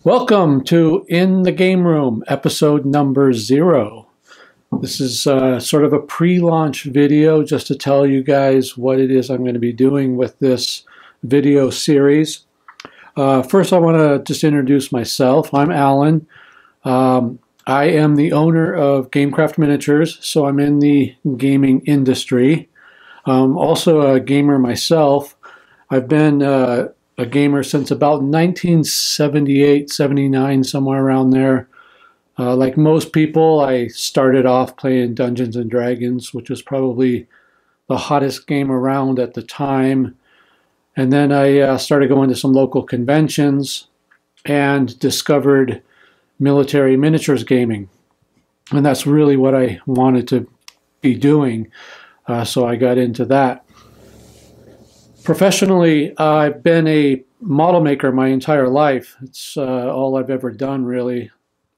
Welcome to In the Game Room, episode number 0. This is sort of a pre-launch video just to tell you guys what it is I'm going to be doing with this video series. First, I want to just introduce myself. I'm Alan. I am the owner of Gamecraft Miniatures, so I'm in the gaming industry. Also a gamer myself. I've been a gamer since about 1978, 79, somewhere around there. Like most people, I started off playing Dungeons and Dragons, which was probably the hottest game around at the time. And then I started going to some local conventions and discovered military miniatures gaming. And that's really what I wanted to be doing. So I got into that. Professionally, I've been a model maker my entire life. It's all I've ever done, really.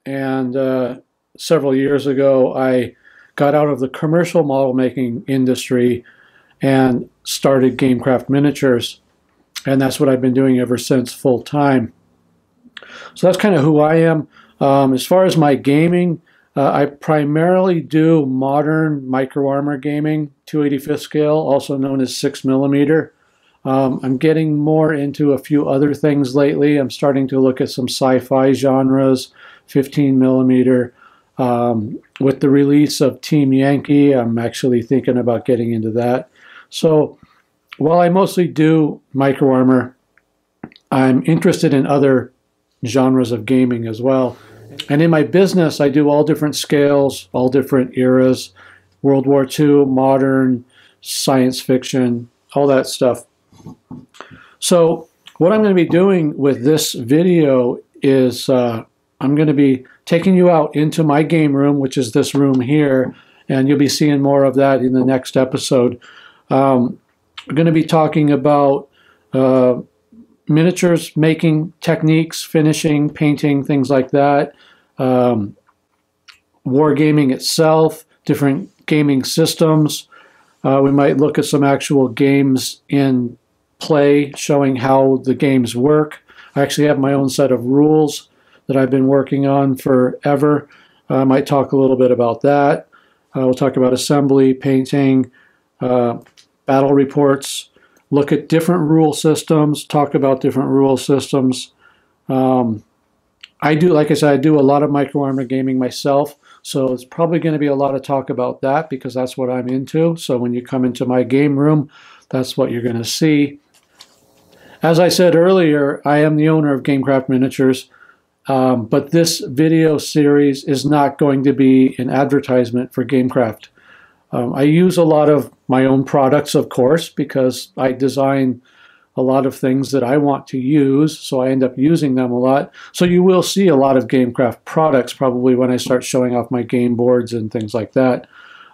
And several years ago, I got out of the commercial model making industry and started Gamecraft Miniatures. And that's what I've been doing ever since, full time. So that's kind of who I am. As far as my gaming, I primarily do modern micro armor gaming, 285th scale, also known as 6mm. I'm getting more into a few other things lately. I'm starting to look at some sci-fi genres, 15mm. With the release of Team Yankee, I'm actually thinking about getting into that. So while I mostly do micro armor, I'm interested in other genres of gaming as well. And in my business, I do all different scales, all different eras, World War II, modern, science fiction, all that stuff. So what I'm going to be doing with this video is I'm going to be taking you out into my game room, which is this room here, and you'll be seeing more of that in the next episode. We're going to be talking about miniatures making techniques, finishing, painting, things like that, wargaming itself, different gaming systems. We might look at some actual games in play, showing how the games work. I actually have my own set of rules that I've been working on forever. I might talk a little bit about that. We'll talk about assembly, painting, battle reports, look at different rule systems, talk about different rule systems. Like I said, I do a lot of micro armor gaming myself, so it's probably going to be a lot of talk about that because that's what I'm into. So when you come into my game room, that's what you're going to see. As I said earlier, I am the owner of Gamecraft Miniatures, but this video series is not going to be an advertisement for Gamecraft. I use a lot of my own products, of course, because I design a lot of things that I want to use, so I end up using them a lot. So you will see a lot of Gamecraft products probably when I start showing off my game boards and things like that.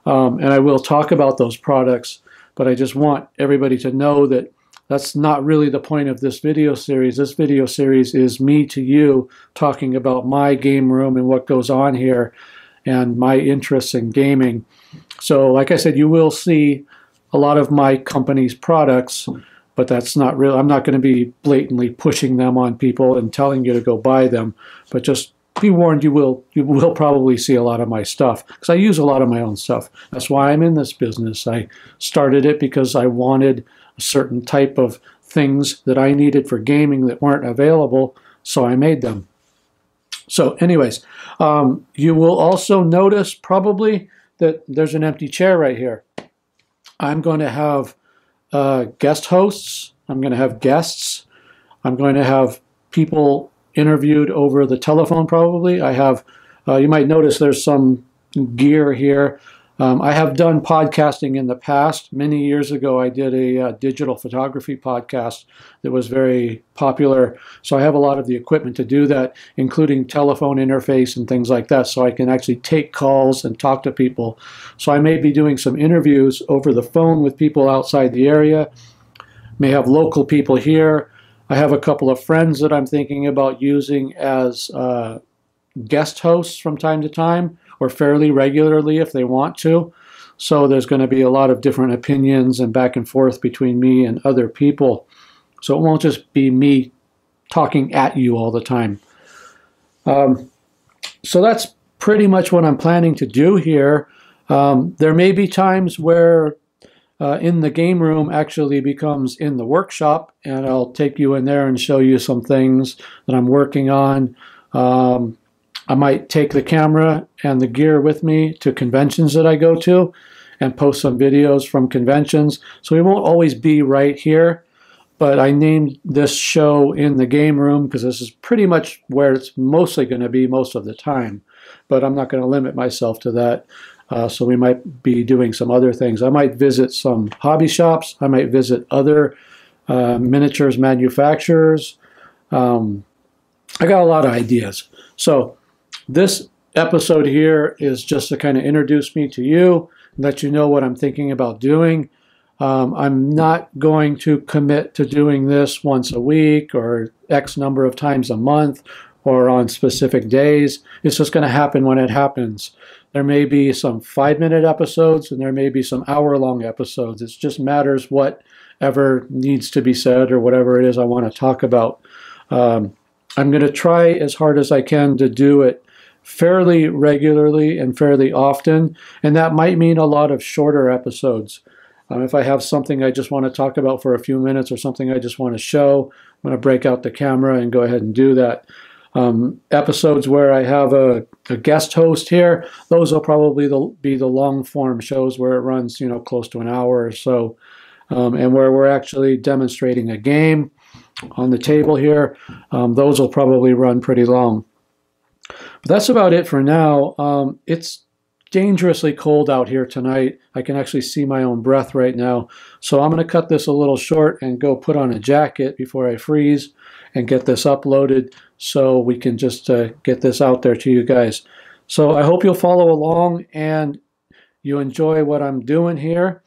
And I will talk about those products, but I just want everybody to know that that's not really the point of this video series. This video series is me to you talking about my game room and what goes on here and my interests in gaming. So like I said, you will see a lot of my company's products, but that's not real. I'm not going to be blatantly pushing them on people and telling you to go buy them, but just be warned, you will probably see a lot of my stuff because I use a lot of my own stuff. That's why I'm in this business. I started it because I wanted a certain type of things that I needed for gaming that weren't available, so I made them. So anyways, you will also notice probably that there's an empty chair right here. I'm going to have guest hosts. I'm going to have guests. I'm going to have people interviewed over the telephone probably. I have, you might notice there's some gear here. I have done podcasting in the past. Many years ago, I did a digital photography podcast that was very popular. So I have a lot of the equipment to do that, including telephone interface and things like that, so I can actually take calls and talk to people. So I may be doing some interviews over the phone with people outside the area, may have local people here. I have a couple of friends that I'm thinking about using as guest hosts from time to time, or fairly regularly if they want to. So there's going to be a lot of different opinions and back and forth between me and other people. So it won't just be me talking at you all the time. So that's pretty much what I'm planning to do here. There may be times where in the game room actually becomes in the workshop, and I'll take you in there and show you some things that I'm working on. I might take the camera and the gear with me to conventions that I go to and post some videos from conventions. So we won't always be right here, but I named this show in the game room because this is pretty much where it's mostly going to be most of the time. But I'm not going to limit myself to that. So we might be doing some other things. I might visit some hobby shops. I might visit other miniatures manufacturers. I got a lot of ideas. So this episode here is just to kind of introduce me to you, let you know what I'm thinking about doing. I'm not going to commit to doing this once a week or X number of times a month or on specific days. It's just going to happen when it happens. There may be some 5-minute episodes and there may be some hour-long episodes. It just matters whatever needs to be said or whatever it is I want to talk about. I'm going to try as hard as I can to do it fairly regularly and fairly often, and that might mean a lot of shorter episodes. If I have something I just want to talk about for a few minutes or something I just want to show, I'm going to break out the camera and go ahead and do that. Episodes where I have a guest host here, those will probably be the long form shows where it runs, close to an hour or so, and where we're actually demonstrating a game on the table here. Those will probably run pretty long. But that's about it for now. It's dangerously cold out here tonight. I can actually see my own breath right now. So I'm going to cut this a little short and go put on a jacket before I freeze and get this uploaded so we can just get this out there to you guys. So I hope you'll follow along and you enjoy what I'm doing here.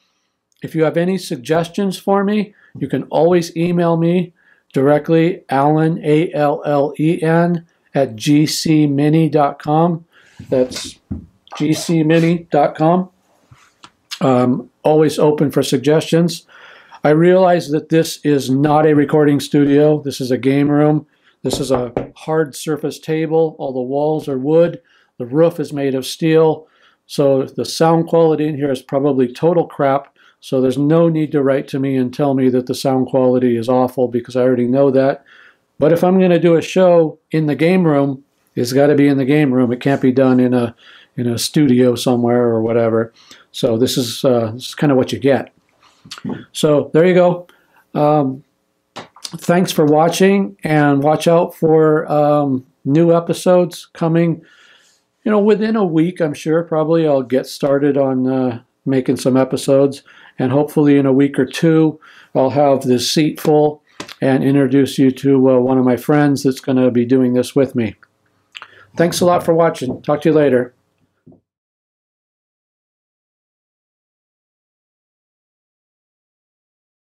If you have any suggestions for me, you can always email me directly, Allen, A-L-L-E-N, at gcmini.com. That's gcmini.com. Always open for suggestions. I realize that this is not a recording studio. This is a game room. This is a hard surface table. All the walls are wood. The roof is made of steel. So the sound quality in here is probably total crap. So there's no need to write to me and tell me that the sound quality is awful because I already know that. But if I'm going to do a show in the game room, it's got to be in the game room. It can't be done in a studio somewhere or whatever. So this is kind of what you get. So there you go. Thanks for watching, and watch out for new episodes coming. Within a week, I'm sure probably I'll get started on making some episodes, and hopefully in a week or two I'll have this seat full and introduce you to one of my friends that's going to be doing this with me. Thanks a lot for watching. Talk to you later.